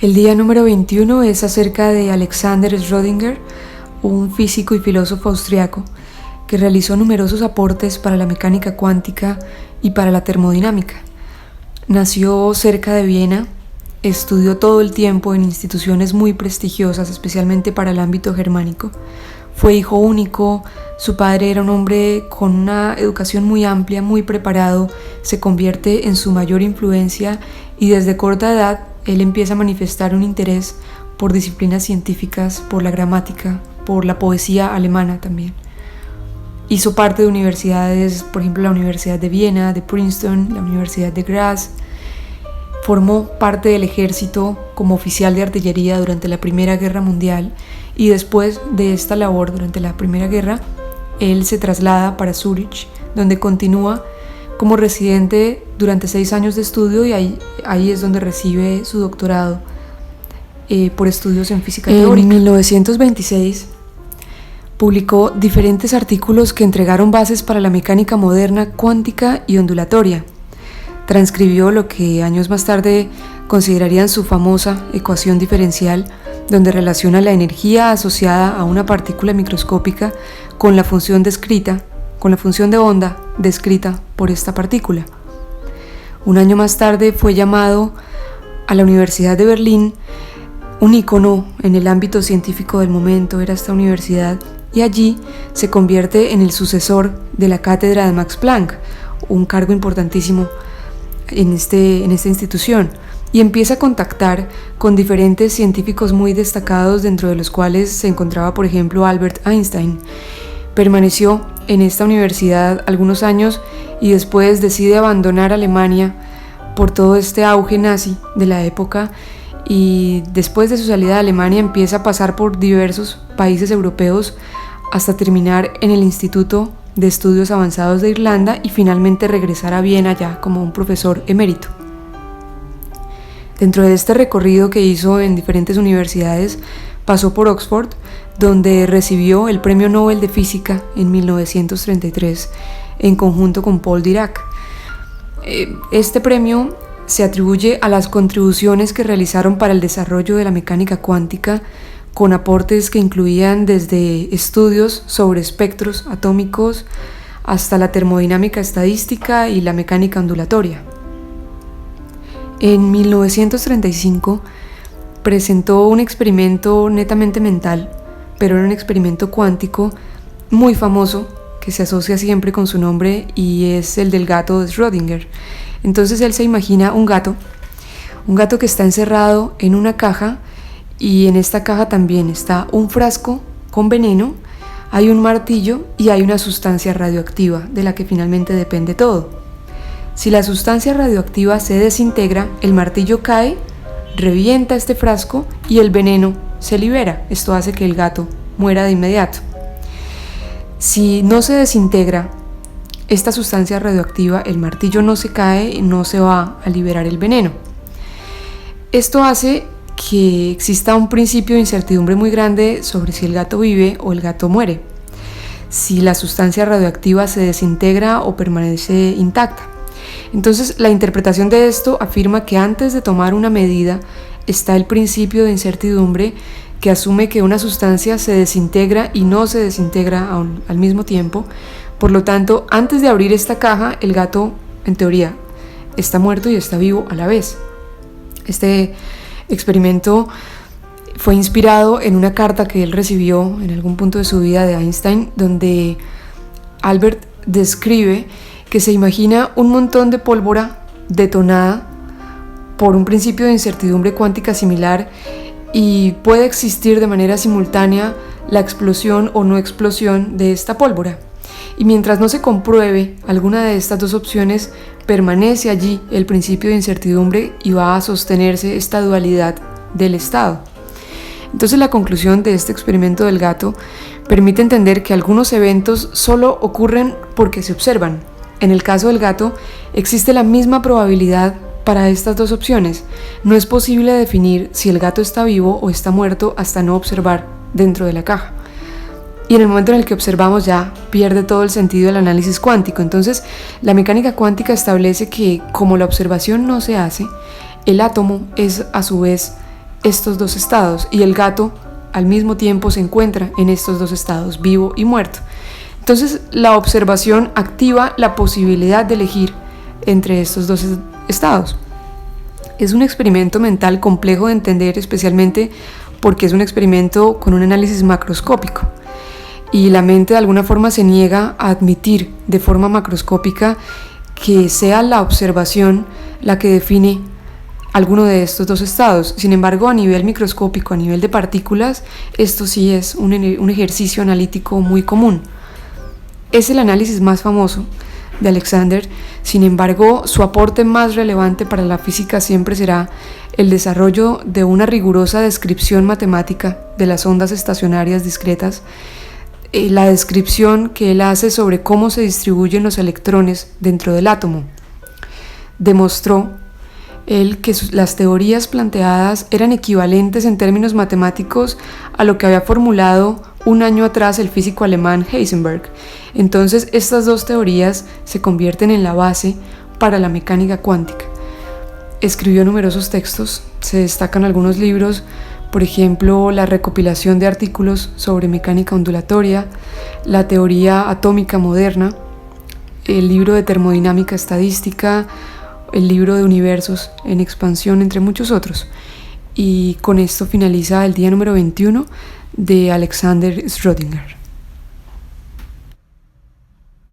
El día número 21 es acerca de Alexander Schrödinger, un físico y filósofo austriaco que realizó numerosos aportes para la mecánica cuántica y para la termodinámica. Nació cerca de Viena, estudió todo el tiempo en instituciones muy prestigiosas, especialmente para el ámbito germánico. Fue hijo único, su padre era un hombre con una educación muy amplia, muy preparado, se convierte en su mayor influencia y desde corta edad él empieza a manifestar un interés por disciplinas científicas, por la gramática, por la poesía alemana también. Hizo parte de universidades, por ejemplo la Universidad de Viena, de Princeton, la Universidad de Graz. Formó parte del ejército como oficial de artillería durante la Primera Guerra Mundial y después de esta labor durante la Primera Guerra, él se traslada para Zúrich, donde continúa como residente durante 6 años de estudio y ahí es donde recibe su doctorado por estudios en física teórica. En 1926 publicó diferentes artículos que entregaron bases para la mecánica moderna, cuántica y ondulatoria. Transcribió lo que años más tarde considerarían su famosa ecuación diferencial, donde relaciona la energía asociada a una partícula microscópica con la función descrita, con la función de onda descrita por esta partícula. Un año más tarde fue llamado a la Universidad de Berlín, un ícono en el ámbito científico del momento era esta universidad, y allí se convierte en el sucesor de la cátedra de Max Planck, un cargo importantísimo en esta institución, y empieza a contactar con diferentes científicos muy destacados, dentro de los cuales se encontraba por ejemplo Albert Einstein. Permaneció en esta universidad algunos años y después decide abandonar Alemania por todo este auge nazi de la época, y después de su salida de Alemania empieza a pasar por diversos países europeos hasta terminar en el Instituto de Estudios Avanzados de Irlanda y finalmente regresar a Viena ya como un profesor emérito. Dentro de este recorrido que hizo en diferentes universidades, pasó por Oxford, donde recibió el Premio Nobel de Física en 1933 en conjunto con Paul Dirac. Este premio se atribuye a las contribuciones que realizaron para el desarrollo de la mecánica cuántica, con aportes que incluían desde estudios sobre espectros atómicos hasta la termodinámica estadística y la mecánica ondulatoria. En 1935 presentó un experimento netamente mental, pero era un experimento cuántico muy famoso que se asocia siempre con su nombre y es el del gato de Schrödinger. Entonces él se imagina un gato que está encerrado en una caja, y en esta caja también está un frasco con veneno, hay un martillo y hay una sustancia radioactiva de la que finalmente depende todo. Si la sustancia radioactiva se desintegra, el martillo cae, revienta este frasco y el veneno se libera. Esto hace que el gato muera de inmediato. Si no se desintegra esta sustancia radioactiva, el martillo no se cae y no se va a liberar el veneno. Esto hace que exista un principio de incertidumbre muy grande sobre si el gato vive o el gato muere, si la sustancia radioactiva se desintegra o permanece intacta. Entonces, la interpretación de esto afirma que antes de tomar una medida está el principio de incertidumbre, que asume que una sustancia se desintegra y no se desintegra al mismo tiempo. Por lo tanto, antes de abrir esta caja, el gato, en teoría, está muerto y está vivo a la vez. Este experimento fue inspirado en una carta que él recibió en algún punto de su vida de Einstein, donde Albert describe que se imagina un montón de pólvora detonada por un principio de incertidumbre cuántica similar, y puede existir de manera simultánea la explosión o no explosión de esta pólvora. Y mientras no se compruebe alguna de estas dos opciones, permanece allí el principio de incertidumbre y va a sostenerse esta dualidad del estado. Entonces, la conclusión de este experimento del gato permite entender que algunos eventos solo ocurren porque se observan. En el caso del gato, existe la misma probabilidad para estas dos opciones. No es posible definir si el gato está vivo o está muerto hasta no observar dentro de la caja. Y en el momento en el que observamos ya pierde todo el sentido del análisis cuántico. Entonces, la mecánica cuántica establece que como la observación no se hace, el átomo es a su vez estos dos estados, y el gato al mismo tiempo se encuentra en estos dos estados, vivo y muerto. Entonces la observación activa la posibilidad de elegir entre estos dos estados. Es un experimento mental complejo de entender, especialmente porque es un experimento con un análisis macroscópico, y la mente de alguna forma se niega a admitir de forma macroscópica que sea la observación la que define alguno de estos dos estados. Sin embargo, a nivel microscópico, a nivel de partículas, esto sí es un ejercicio analítico muy común. Es el análisis más famoso de Alexander. Sin embargo, su aporte más relevante para la física siempre será el desarrollo de una rigurosa descripción matemática de las ondas estacionarias discretas, la descripción que él hace sobre cómo se distribuyen los electrones dentro del átomo. Demostró él que las teorías planteadas eran equivalentes en términos matemáticos a lo que había formulado un año atrás el físico alemán Heisenberg. Entonces estas dos teorías se convierten en la base para la mecánica cuántica. Escribió numerosos textos, se destacan algunos libros, por ejemplo, la recopilación de artículos sobre mecánica ondulatoria, la teoría atómica moderna, el libro de termodinámica estadística, el libro de universos en expansión, entre muchos otros. Y con esto finaliza el día número 21 de Alexander Schrödinger.